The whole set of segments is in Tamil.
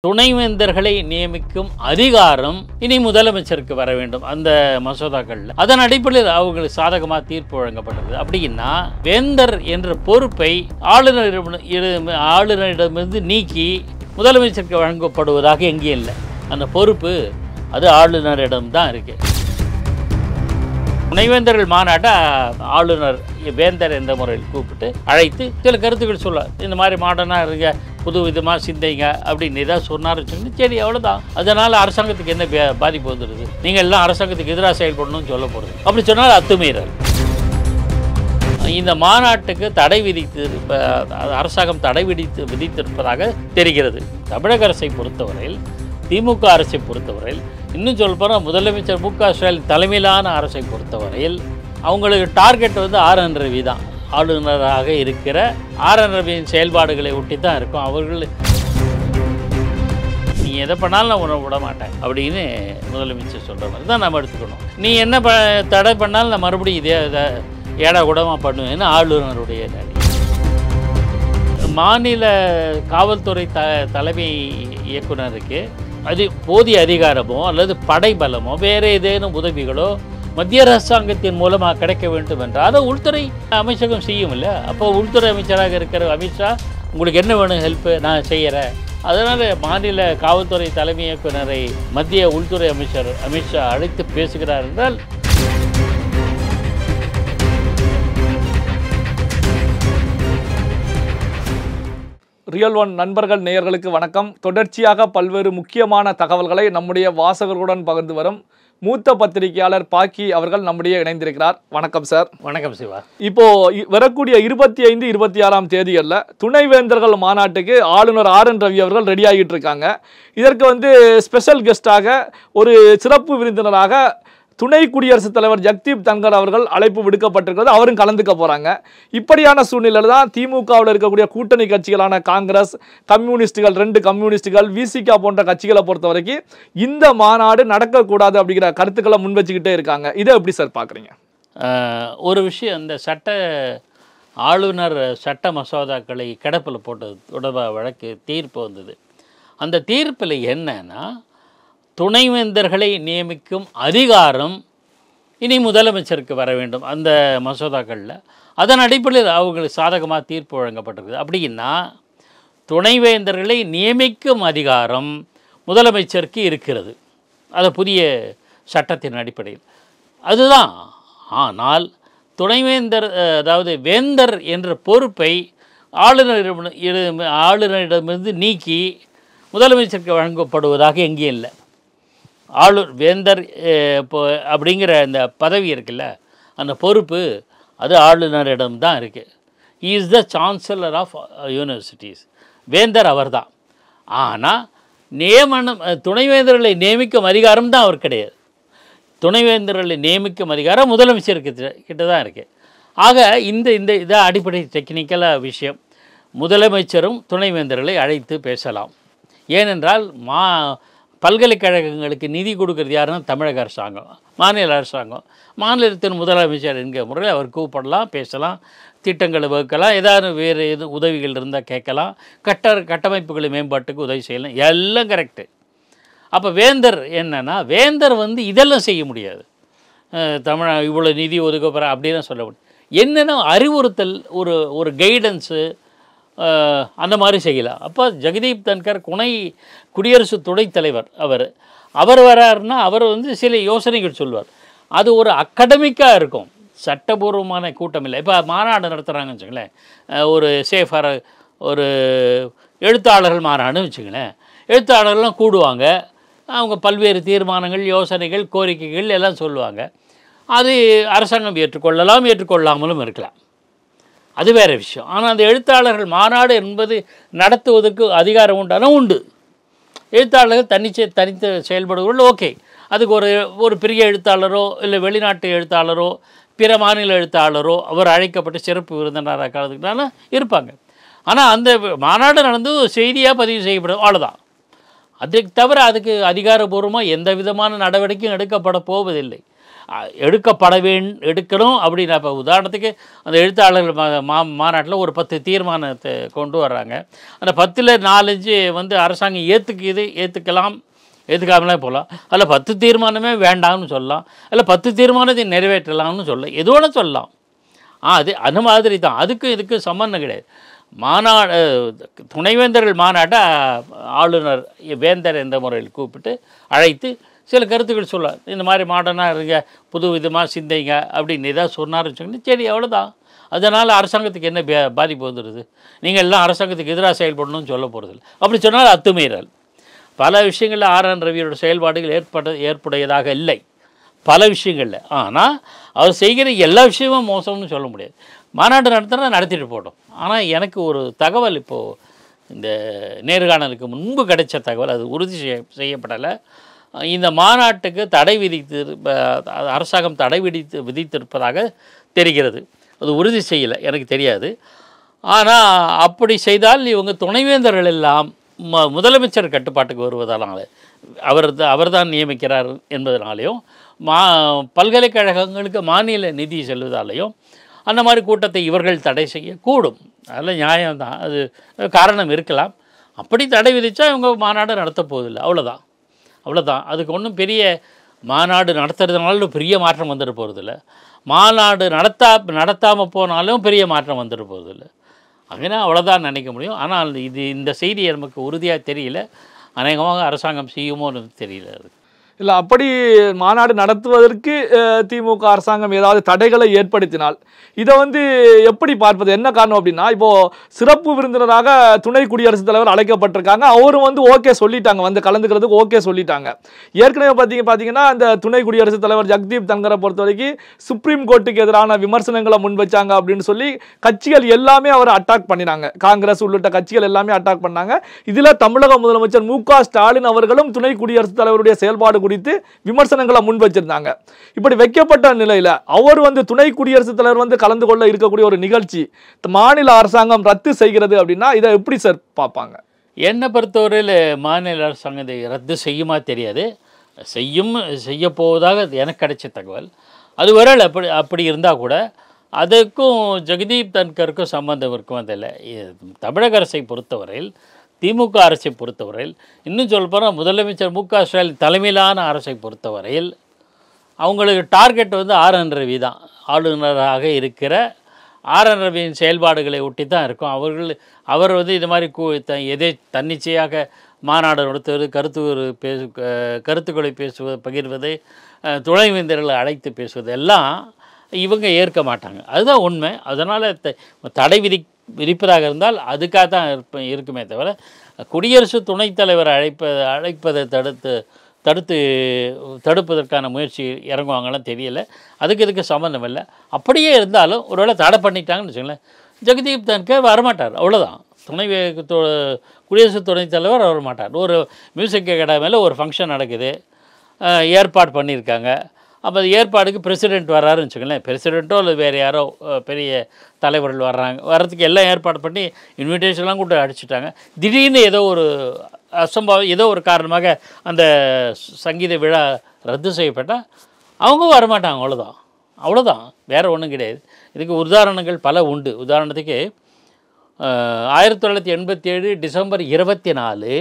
துணைவேந்தர்களை நியமிக்கும் அதிகாரம் இனி முதலமைச்சருக்கு வர வேண்டும் அந்த மசோதாக்களில். அதன் அடிப்படையில் அவங்களுக்கு சாதகமாக தீர்ப்பு வழங்கப்பட்டது. அப்படின்னா வேந்தர் என்ற பொறுப்பை ஆளுநரிடமிருந்து நீக்கி முதலமைச்சருக்கு வழங்கப்படுவதாக எங்கேயும் இல்லை. அந்த பொறுப்பு அது ஆளுநரிடம்தான் இருக்கு. துணைவேந்தர்கள் மாநாட்டை ஆளுநர் வேந்தர் என்ற முறையில் கூப்பிட்டு அழைத்து சில கருத்துக்கள் சொல்ல, இந்த மாதிரி மாடர்னாக இருங்க, புது விதமாக சிந்தைங்க அப்படின்னு ஏதாவது சொன்னார்னு சொல்லி சரி அவ்வளோதான். அதனால் அரசாங்கத்துக்கு என்ன பாதிப்பு வந்துடுது? நீங்கள் எல்லாம் அரசாங்கத்துக்கு எதிராக செயல்படணும்னு சொல்ல போகிறது. அப்படி சொன்னால் அத்துமீறல். இந்த மாநாட்டுக்கு தடை அரசாங்கம் தடை விதித்திருப்பதாக தெரிகிறது. தமிழக அரசை பொறுத்தவரையில், திமுக அரசை பொறுத்தவரையில், இன்னும் சொல்லப்போனால் முதலமைச்சர் மு.க. ஸ்டாலின் தலைமையிலான அரசை பொறுத்தவரையில் அவங்களுக்கு டார்கெட் வந்து ஆர்.என். ரவி தான். ஆளுநராக இருக்கிற ஆர்.என். ரவியின் செயல்பாடுகளை ஒட்டி தான் இருக்கும். அவர்கள் நீ எதை பண்ணாலும் நான் உணவு விட மாட்டேன் அப்படின்னு முதலமைச்சர் சொல்கிற மாதிரி தான் நம்ம எடுத்துக்கணும். நீ என்ன தடை பண்ணாலும் நான் மறுபடியும் இதே ஏடா கூடமாக பண்ணுவேன்னு ஆளுநருடைய நடி. மாநில காவல்துறை தலைமை இயக்குனருக்கு அது போதிய அதிகாரமோ அல்லது படைபலமோ வேறு ஏதேனும் உதவிகளோ மத்திய அரசாங்கத்தின் மூலமாக கிடைக்க வேண்டும் என்றால் அதை உள்துறை அமைச்சகம் செய்யும் இல்லை. அப்போ உள்துறை அமைச்சராக இருக்கிற அமித்ஷா உங்களுக்கு என்ன வேணும் ஹெல்ப்பு நான் செய்கிறேன். அதனால் மாநில காவல்துறை தலைமை இயக்குனரை மத்திய உள்துறை அமைச்சர் அமித்ஷா அழைத்து பேசுகிறார் என்றால் ரியல் ஒன் நண்பர்கள் நேயர்களுக்கு வணக்கம். தொடர்ச்சியாக பல்வேறு முக்கியமான தகவல்களை நம்முடைய வாசகர்களுடன் பகிர்ந்து வரும் மூத்த பத்திரிகையாளர் பாக்கி அவர்கள் நம்முடைய இணைந்திருக்கிறார். வணக்கம் சார். வணக்கம் சிவா. இப்போ வரக்கூடிய 25, 26ஆம் தேதிகளில் துணைவேந்தர்கள் மாநாட்டுக்கு ஆளுநர் ஆர்.என். ரவி அவர்கள் ரெடி ஆகிட்டு இருக்காங்க. இதற்கு ஸ்பெஷல் கெஸ்டாக ஒரு சிறப்பு விருந்தினராக துணை குடியரசுத் தலைவர் ஜெகதீப் தன்கர் அவர்கள் அழைப்பு விடுக்கப்பட்டிருக்கிறது. அவரும் கலந்துக்க போகிறாங்க. இப்படியான சூழ்நிலையில் தான் திமுகவில் இருக்கக்கூடிய கூட்டணி கட்சிகளான காங்கிரஸ், கம்யூனிஸ்டுகள், 2 கம்யூனிஸ்டுகள், விசிகா போன்ற கட்சிகளை பொறுத்த வரைக்கும் இந்த மாநாடு நடக்கக்கூடாது அப்படிங்கிற கருத்துக்களை முன் வச்சுக்கிட்டே இருக்காங்க. இதை எப்படி சார் பார்க்குறீங்க? ஒரு விஷயம், இந்த ஆளுநர் சட்ட மசோதாக்களை கிடப்பில் போட்டது தொடர்பாக வழக்கு தீர்ப்பு வந்தது. அந்த தீர்ப்பில் என்னன்னா, துணைவேந்தர்களை நியமிக்கும் அதிகாரம் இனி முதலமைச்சருக்கு வர வேண்டும் அந்த மசோதாக்களில். அதன் அடிப்படையில் அவங்களுக்கு சாதகமாக தீர்ப்பு வழங்கப்பட்டிருக்குது. அப்படின்னா துணைவேந்தர்களை நியமிக்கும் அதிகாரம் முதலமைச்சருக்கு இருக்கிறது, அது புதிய சட்டத்தின் அடிப்படையில் அதுதான். ஆனால் துணைவேந்தர் அதாவது வேந்தர் என்ற பொறுப்பை ஆளுநரிடமிருந்து நீக்கி முதலமைச்சருக்கு வழங்கப்படுவதாக எங்கேயும் இல்லை. வேந்தர் இப்போ அப்படிங்கிற அந்த பதவி இருக்குல்ல, அந்த பொறுப்பு அது ஆளுநரிடம்தான் இருக்குது. He is the chancellor of universities. வேந்தர் அவர் தான். ஆனால் துணைவேந்தர்களை நியமிக்கும் அதிகாரம் தான் அவர் கிடையாது. துணைவேந்தர்களை நியமிக்கும் அதிகாரம் முதலமைச்சருக்கு கிட்ட தான் இருக்குது. ஆக இந்த அடிப்படை டெக்னிக்கலாக விஷயம். முதலமைச்சரும் துணைவேந்தர்களை அழைத்து பேசலாம். ஏனென்றால் பல்கலைக்கழகங்களுக்கு நிதி கொடுக்கறது யாருன்னா தமிழக அரசாங்கம், மாநில அரசாங்கம். மாநிலத்தின் முதலமைச்சர் என்கிற முறையில் அவர் கூப்பிடலாம், பேசலாம், திட்டங்களை வகுக்கலாம், ஏதாவது வேறு எது உதவிகள் இருந்தால் கேட்கலாம், கட்டமைப்புகளை மேம்பாட்டுக்கு உதவி செய்யலாம், எல்லாம் கரெக்டு. அப்போ வேந்தர் என்னன்னா, வேந்தர் இதெல்லாம் செய்ய முடியாது. இவ்வளோ நிதி ஒதுக்கப்படுற அப்படிலாம் சொல்ல முடியும். என்னென்னா அறிவுறுத்தல், ஒரு கைடன்ஸு அந்த மாதிரி செய்யலாம். அப்போ ஜெகதீப் தன்கர் குடியரசு துணைத் தலைவர் அவர் வராருன்னா அவர் சில யோசனைகள் சொல்வார். அது ஒரு அகடமிக்காக இருக்கும், சட்டபூர்வமான கூட்டம் இல்லை. இப்போ மாநாடு நடத்துகிறாங்கன்னு வச்சுங்களேன், ஒரு எழுத்தாளர்கள் மாநாடுன்னு வச்சுங்களேன். எழுத்தாளர்கள்லாம் கூடுவாங்க, அவங்க பல்வேறு தீர்மானங்கள், யோசனைகள், கோரிக்கைகள் எல்லாம் சொல்லுவாங்க. அது அரசாங்கம் ஏற்றுக்கொள்ளாமலும் இருக்கலாம், அது வேறு விஷயம். ஆனால் அந்த எழுத்தாளர்கள் மாநாடு என்பது நடத்துவதற்கு அதிகாரம் உண்டு. எழுத்தாளர்கள் தனித்து செயல்படுவர்கள் ஓகே. அதுக்கு ஒரு பெரிய எழுத்தாளரோ இல்லை வெளிநாட்டு எழுத்தாளரோ பிற மாநில எழுத்தாளரோ அவர் அழைக்கப்பட்டு சிறப்பு விருந்தினராக கலந்துக்கிட்டாலும் இருப்பாங்க. ஆனால் அந்த மாநாடு நடந்து செய்தியாக பதிவு செய்யப்படும், அவ்வளோதான். அதுக்கு தவிர அதுக்கு அதிகாரபூர்வமாக எந்த விதமான நடவடிக்கையும் எடுக்கப்பட போவதில்லை. எடுக்கணும் அப்படின்னு. இப்போ உதாரணத்துக்கு அந்த எழுத்தாளர்கள் மாநாட்டில் ஒரு 10 தீர்மானத்தை கொண்டு வர்றாங்க. அந்த 10ல் 4-5 வந்து அரசாங்கம் ஏற்றுக்கலாம், ஏற்றுக்காமலே போகலாம். அதில் 10 தீர்மானமே வேண்டாம்னு சொல்லலாம், அதில் 10 தீர்மானத்தை நிறைவேற்றலாம்னு சொல்லலாம், எது வேணால் சொல்லலாம். அது அந்த மாதிரி தான். இதுக்கு சம்பந்தம் கிடையாது. துணைவேந்தர்கள் மாநாட்டை ஆளுநர் வேந்தர் என்ற முறையில் கூப்பிட்டு அழைத்து சில கருத்துக்கள் சொல்ல, இந்த மாதிரி மாடர்னாக இருங்க, புது விதமாக சிந்தைங்க அப்படின்னு ஏதாவது சொன்னார்னு வச்சுக்கோங்க, சரி அவ்வளோதான். அதனால் அரசாங்கத்துக்கு என்ன பாதிப்பு வந்துடுது? நீங்கள் எல்லாம் அரசாங்கத்துக்கு எதிராக செயல்படணும்னு சொல்ல போகிறதில்ல. அப்படி சொன்னால் அத்துமீறல். பல விஷயங்களில் ஆர்.என். ரவியோட செயல்பாடுகள் ஏற்புடையதாக இல்லை பல விஷயங்களில். ஆனால் அவர் செய்கிற எல்லா விஷயமும் மோசம்னு சொல்ல முடியாது. மாநாடு நடத்திட்டு போட்டோம். ஆனால் எனக்கு ஒரு தகவல் இப்போது இந்த நேர்காணலுக்கு முன்பு கிடைச்ச தகவல், அது உறுதி செய்யப்படலை. இந்த மாநாட்டுக்கு அரசாங்கம் தடை விதித்திருப்பதாக தெரிகிறது. அது உறுதி செய்யலை, எனக்கு தெரியாது. ஆனால் அப்படி செய்தால் இவங்க துணைவேந்தர்கள் எல்லாம் முதலமைச்சர் கட்டுப்பாட்டுக்கு வருவதனால, அவர் தான் நியமிக்கிறார் என்பதனாலேயும், பல்கலைக்கழகங்களுக்கு மாநில நிதி செல்வதாலேயும் அந்த மாதிரி கூட்டத்தை இவர்கள் தடை செய்யக்கூடும். அதில் நியாயம்தான், அது காரணம் இருக்கலாம். அப்படி தடை விதித்தா இவங்க மாநாடு நடத்த போவதில்லை, அவ்வளோதான். அதுக்கு ஒன்றும் பெரிய மாநாடு நடத்துறதுனால பெரிய மாற்றம் வந்துட போகிறதில்ல. மாநாடு நடத்தாமல் போனாலும் பெரிய மாற்றம் வந்துட போகிறதில்ல. அப்படின்னா அவ்வளோதான் நினைக்க முடியும். ஆனால் இந்த செய்தி நமக்கு உறுதியாக தெரியல. அநேகமாக அரசாங்கம் செய்யுமோன்னு தெரியல. அது இல்லை, அப்படி மாநாடு நடத்துவதற்கு திமுக அரசாங்கம் ஏதாவது தடைகளை ஏற்படுத்தினால் இதை வந்து எப்படி பார்ப்பது? என்ன காரணம் அப்படின்னா, இப்போது சிறப்பு விருந்தினராக துணை குடியரசுத் தலைவர் அழைக்கப்பட்டிருக்காங்க. அவரும் வந்து ஓகே சொல்லிட்டாங்க, வந்து கலந்துக்கிறதுக்கு ஓகே சொல்லிட்டாங்க. ஏற்கனவே பார்த்தீங்கன்னா அந்த துணை குடியரசுத் தலைவர் ஜெகதீப் தன்கரை பொறுத்த வரைக்கும் சுப்ரீம் கோர்ட்டுக்கு எதிரான விமர்சனங்களை முன் வச்சாங்க அப்படின்னு சொல்லி கட்சிகள் எல்லாமே அவரை அட்டாக் பண்ணினாங்க. காங்கிரஸ் உள்ளிட்ட கட்சிகள் எல்லாமே அட்டாக் பண்ணாங்க. இதில் தமிழக முதலமைச்சர் மு.க. ஸ்டாலின் அவர்களும் துணை குடியரசுத் தலைவருடைய செயல்பாடு குறித்து விமர்சனங்களை முன் வச்சிருந்தாங்க. இப்படி வைக்கப்பட்ட நிலையில அவர் வந்து துணை குடியரசுத் தலைவர் வந்து கலந்து கொள்ள இருக்கக்கூடிய ஒரு நிகழ்ச்சி மாநில அரசாங்கம் ரத்து செய்கிறது அப்படின்னா இதை எப்படி சார் பார்ப்பாங்க? என்னை பொறுத்தவரையில் மாநில அரசாங்கம் இதை ரத்து செய்யுமா தெரியாது. செய்ய போவதாக எனக்கு கிடைச்ச தகவல். அதுவரை அப்படி இருந்தால் கூட அதுக்கும் ஜெகதீப் தன்கருக்கும் சம்பந்தம் இருக்கும். அதில் தமிழக அரசை பொறுத்தவரையில், திமுக அரசை பொறுத்தவரையில், இன்னும் சொல்ல போனால் முதலமைச்சர் மு.க. ஸ்டாலின் தலைமையிலான அரசை பொறுத்தவரையில் அவங்களுக்கு டார்கெட் வந்து ஆர்.என். ரவி தான். ஆளுநராக இருக்கிற ஆர்.என். ரவியின் செயல்பாடுகளை ஒட்டி தான் இருக்கும். அவர் வந்து இது மாதிரி எதை தன்னிச்சையாக மாநாடு நடத்துவது, கருத்துக்களை பேசுவது, பகிர்வது, துணைவேந்தர்களை அழைத்து பேசுவது எல்லாம் இவங்க ஏற்க மாட்டாங்க. அதுதான் உண்மை. அதனால் தடை விதிப்பதாக இருந்தால் அதுக்காக தான் இருக்குமே தவிர, குடியரசு துணைத் தலைவர் அழைப்பதை தடுப்பதற்கான முயற்சி இறங்குவாங்கலாம் தெரியலை. இதுக்கு சம்மந்தம் இல்லை. அப்படியே இருந்தாலும் ஒருவேளை தடை பண்ணிட்டாங்கன்னு வச்சுங்களேன், ஜெகதீப் தன்கர் வரமாட்டார், அவ்வளோதான். குடியரசு துணைத் தலைவர் வரமாட்டார். ஒரு மியூசிக் அகாடமியில் ஒரு ஃபங்க்ஷன் நடக்குது, ஏற்பாடு பண்ணியிருக்காங்க. அப்போ அது ஏற்பாடுக்கு பிரசிடெண்ட் வர்றாருன்னு வச்சுக்கோங்களேன், பிரசிடெண்ட்டோ இல்லை வேறு யாரோ பெரிய தலைவர்கள் வர்றதுக்கு எல்லாம் ஏற்பாடு பண்ணி இன்விடேஷன்லாம் கூட அடிச்சுட்டாங்க. திடீர்னு ஏதோ ஒரு அசம்பாவம், ஏதோ ஒரு காரணமாக அந்த சங்கீத விழா ரத்து செய்யப்பட்டால் அவங்க வரமாட்டாங்க, அவ்வளோதான், வேறு ஒன்றும் கிடையாது. இதுக்கு உதாரணங்கள் பல உண்டு. உதாரணத்துக்கு 1987 டிசம்பர் 24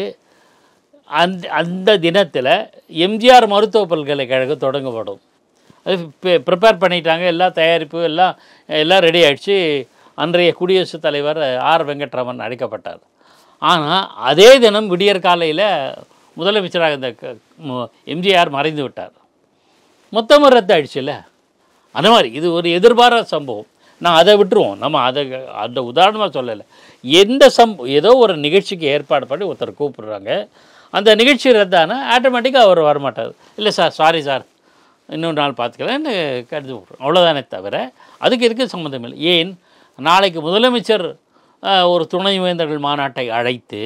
அந்த தினத்தில் எம்ஜிஆர் மருத்துவ பல்கலைக்கழகம் தொடங்கப்படும். அது ப்ரிப்பேர் பண்ணிட்டாங்க, எல்லாம் தயாரிப்பு எல்லாம் ரெடி ஆகிடுச்சு. அன்றைய குடியரசுத் தலைவர் ஆர். வெங்கட்ராமன் அழைக்கப்பட்டார். ஆனால் அதே தினம் விடியற் காலையில் முதலமைச்சராக இந்த எம்ஜிஆர் மறைந்து விட்டார். மொத்தமாக ரத்து ஆகிடுச்சுல்ல. அந்த மாதிரி இது ஒரு எதிர்பாராத சம்பவம். நான் அதை விட்டுருவோம், நம்ம அந்த உதாரணமாக சொல்லலை. ஏதோ ஒரு நிகழ்ச்சிக்கு ஏற்பாடு பண்ணி ஒருத்தர் கூப்பிடுறாங்க, அந்த நிகழ்ச்சி ரத்தானா ஆட்டோமேட்டிக்காக அவர் வரமாட்டார். இல்லை சார், சாரி சார், இன்னொரு நாள் பார்த்துக்கலான்னு கருத்து விட்றோம், அவ்வளோதானே தவிர இதுக்கு சம்மந்தம் இல்லை. ஏன் நாளைக்கு முதலமைச்சர் ஒரு துணைவேந்தர்கள் மாநாட்டை அழைத்து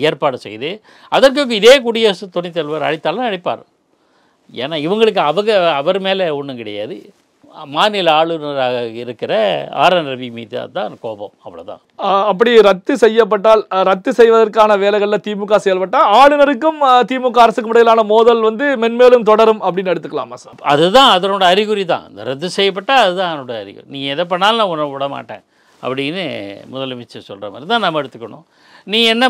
ஏற்பாடு செய்து அதற்கு இதே குடியரசு துணைத் தலைவர் அழைத்தாலும் அழைப்பார். ஏன்னா இவங்களுக்கு அவர் மேலே ஒன்றும் கிடையாது. மாநில ஆளுநராக இருக்கிற ஆர்.என். ரவி மீது தான் கோபம், அவ்வளோதான். அப்படி ரத்து செய்யப்பட்டால், ரத்து செய்வதற்கான வேலைகளில் திமுக செயல்பட்டால் ஆளுநருக்கும் திமுக அரசுக்கும் இடையிலான மோதல் வந்து மென்மேலும் தொடரும் அப்படின்னு எடுத்துக்கலாமா சார்? அதுதான் அதனோட அறிகுறி தான். இந்த ரத்து செய்யப்பட்டால் அதுதான் அதனோட அறிகுறி. நீ எதை பண்ணாலும் நான் உன்னை விட மாட்டேன் அப்படின்னு முதலமைச்சர் சொல்கிற மாதிரி தான் நம்ம எடுத்துக்கணும். நீ என்ன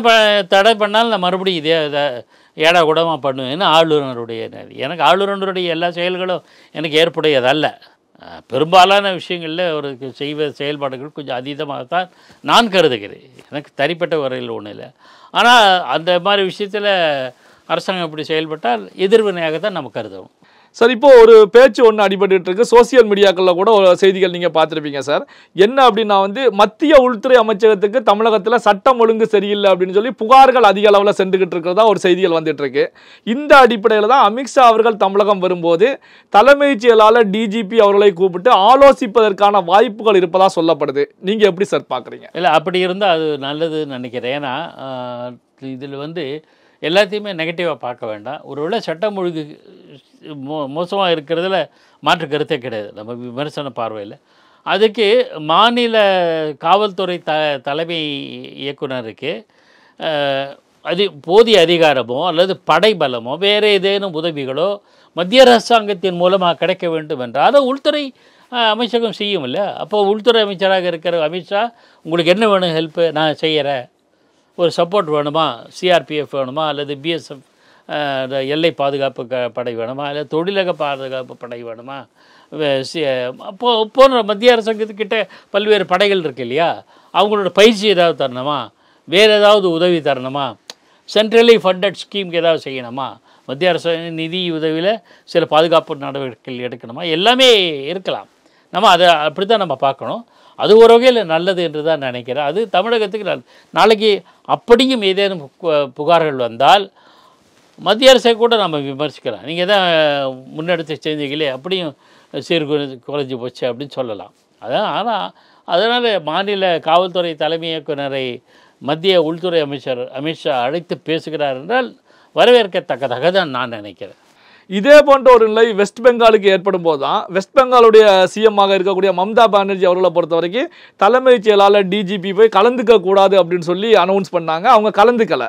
தடை பண்ணாலும் நான் மறுபடியும் இதே ஏடா கூடமாக பண்ணுவேன்னு ஆளுநருடைய எனக்கு ஆளுநருடைய எல்லா செயல்களும் எனக்கு ஏற்புடையதல்ல. பெரும்பாலான விஷயங்களில் அவருக்கு செயல்பாடுகள் கொஞ்சம் அதீதமாகத்தான் நான் கருதுகிறேன். எனக்கு தனிப்பட்ட வரையில் ஒன்றும் இல்லை. ஆனால் அந்த மாதிரி விஷயத்தில் அரசாங்கம் இப்படி செயல்பட்டால் எதிர்வினையாக தான் நம்ம கருதணும். சார், இப்போ ஒரு பேச்சு ஒன்று அடிபட்டு இருக்கு. சோசியல் மீடியாக்களில் கூட ஒரு செய்திகள் நீங்கள் பார்த்துருப்பீங்க சார். என்ன அப்படின்னா வந்து மத்திய உள்துறை அமைச்சகத்துக்கு தமிழகத்தில் சட்டம் ஒழுங்கு சரியில்லை அப்படின்னு சொல்லி புகார்கள் அதிக அளவில் சென்றுகிட்டு இருக்கிறதா ஒரு செய்திகள் வந்துட்டு இருக்கு. இந்த அடிப்படையில் தான் அமித்ஷா அவர்கள் தமிழகம் வரும்போது தலைமைச் செயலாளர் டிஜிபி அவர்களை கூப்பிட்டு ஆலோசிப்பதற்கான வாய்ப்புகள் இருப்பதாக சொல்லப்படுது. நீங்கள் எப்படி சார் பார்க்குறீங்க? இல்லை, அப்படி இருந்தால் அது நல்லதுன்னு நினைக்கிறேன். ஏன்னா இதில் வந்து எல்லாத்தையுமே நெகட்டிவாக பார்க்க வேண்டாம். ஒருவேளை சட்டம் ஒழுங்கு மோசமாக இருக்கிறதுல மாற்று கருத்தே கிடையாது நம்ம விமர்சன பார்வையில். அதுக்கு மாநில காவல்துறை தலைமை இயக்குனருக்கு போதிய அதிகாரமோ அல்லது படைபலமோ வேறு ஏதேனும் உதவிகளோ மத்திய அரசாங்கத்தின் மூலமாக கிடைக்க வேண்டும் என்றால் அதை உள்துறை அமைச்சகம் செய்யும் இல்லை. அப்போ உள்துறை அமைச்சராக இருக்கிற அமித்ஷா உங்களுக்கு என்ன வேணும் ஹெல்ப்பு நான் செய்கிறேன், ஒரு சப்போர்ட் வேணுமா, சிஆர்பிஎஃப் வேணுமா அல்லது பிஎஸ்எஃப் எல்லை பாதுகாப்பு படை வேணுமா இல்லை தொழிலக பாதுகாப்பு படை வேணுமா, போன்ற மத்திய அரசாங்கத்துக்கிட்ட பல்வேறு படைகள் இருக்கு இல்லையா, அவங்களோட பயிற்சி ஏதாவது தரணுமா, வேறு ஏதாவது உதவி தரணுமா, சென்ட்ரலி ஃபண்டட் ஸ்கீமுக்கு ஏதாவது செய்யணுமா, மத்திய அரசாங்க நிதி உதவியில் சில பாதுகாப்பு நடவடிக்கைகள் எடுக்கணுமா, எல்லாமே இருக்கலாம். நம்ம அதை அப்படி தான் நம்ம பார்க்கணும். அது ஒரு வகையில் நல்லது என்று தான் நினைக்கிறேன். அது தமிழகத்துக்கு நாளைக்கு அப்படியும் ஏதேனும் புகார்கள் வந்தால் மத்திய அரசை கூட நம்ம விமர்சிக்கலாம். நீங்கள் தான் முன்னெடுத்து செஞ்சீங்களே அப்படியும் குறைஞ்சி போச்சு அப்படின்னு சொல்லலாம். அதான். ஆனால் அதனால் மாநில காவல்துறை தலைமை இயக்குனரை மத்திய உள்துறை அமைச்சர் அமித்ஷா அழைத்து பேசுகிறார் என்றால் வரவேற்கத்தக்கதாக தான் நான் நினைக்கிறேன். இதே போன்ற ஒரு நிலை வெஸ்ட் பெங்காலுக்கு ஏற்படும் போது தான் வெஸ்ட் பெங்காலுடைய சிஎம்மாக இருக்கக்கூடிய மம்தா பானர்ஜி அவர்களை பொறுத்த வரைக்கும் தலைமைச் செயலாளர் டிஜிபி போய் கலந்துக்க கூடாது அப்படின்னு சொல்லி அனௌன்ஸ் பண்ணாங்க. அவங்க கலந்துக்கலை.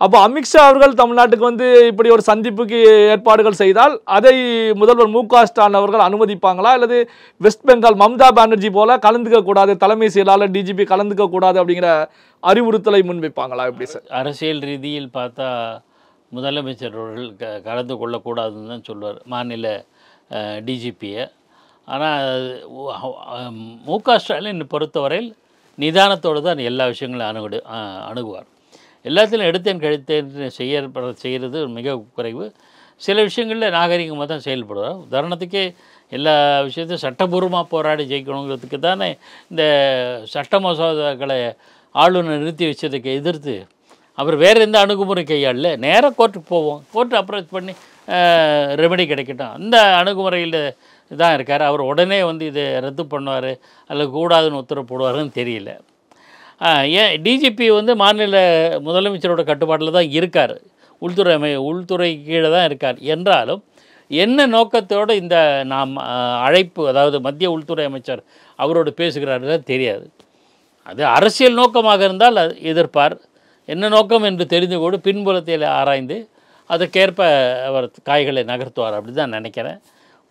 அப்போ அமித்ஷா அவர்கள் தமிழ்நாட்டுக்கு வந்து இப்படி ஒரு சந்திப்புக்கு ஏற்பாடுகள் செய்தால் அதை முதல்வர் மு.க.ஸ்டாலின் அவர்கள் அனுமதிப்பாங்களா, அல்லது வெஸ்ட் பெங்கால் மம்தா பானர்ஜி போல கலந்துக்க கூடாது, தலைமை செயலாளர் டிஜிபி கலந்துக்க கூடாது அப்படிங்கிற அறிவுறுத்தலை முன்வைப்பாங்களா? எப்படி சார்? அரசியல் ரீதியில் பார்த்தா முதலமைச்சர் அவர்கள் கலந்து கொள்ளக்கூடாதுன்னு தான் சொல்லுவார் மாநில டிஜிபியை. ஆனால் மு.க.ஸ்டாலின் பொறுத்தவரையில் நிதானத்தோடு தான் எல்லா விஷயங்களும் அணுகுவார். எல்லாத்திலும் எடுத்தேன் கழித்தேன் செய்கிறது மிக குறைவு. சில விஷயங்களில் நாகரிகமாக தான் செயல்படுவார். உதாரணத்துக்கே எல்லா விஷயத்தையும் சட்டபூர்வமாக போராடி ஜெயிக்கணுங்கிறதுக்கு தானே இந்த சட்ட மசோதாக்களை ஆளுநர் நிறுத்தி வச்சதுக்கு எதிர்த்து அவர் வேறு எந்த அணுகுமுறை கையாளல, நேராக கோர்ட்டுக்கு போவோம், கோர்ட்டு அப்ரோச் பண்ணி ரெமெடி கிடைக்கட்டும், அந்த அணுகுமுறையில் தான் இருக்கார். அவர் உடனே வந்து இதை ரத்து பண்ணுவார் அல்லது கூடாதுன்னு உத்தரவு போடுவாருன்னு தெரியல. ஏன் டிஜிபி வந்து மாநில முதலமைச்சரோட கட்டுப்பாட்டில் தான் இருக்கார், உள்துறை கீழே தான் இருக்கார். என்றாலும் என்ன நோக்கத்தோடு இந்த நாம் அழைப்பு, அதாவது மத்திய உள்துறை அமைச்சர் அவரோடு பேசுகிறாரு தெரியாது. அது அரசியல் நோக்கமாக இருந்தால் எதிர்ப்பார். என்ன நோக்கம் என்று தெரிந்து கூட பின்புலத்தில் ஆராய்ந்து அதற்கேற்ப அவர் காய்களை நகர்த்துவார் அப்படி தான் நினைக்கிறேன்.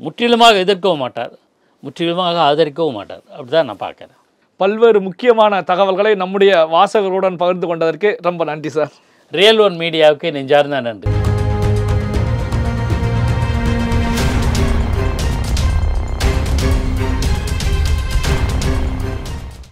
முற்றிலுமாக எதிர்க்கவும் மாட்டார், முற்றிலுமாக ஆதரிக்கவும் மாட்டார். அப்படி தான் நான் பார்க்குறேன். பல்வேறு முக்கியமான தகவல்களை நம்முடைய வாசகர்களுடன் பகிர்ந்து கொண்டதற்கு ரொம்ப நன்றி சார். ரியல் ஒன் மீடியாவுக்கு நெஞ்சார்ந்த நன்றி.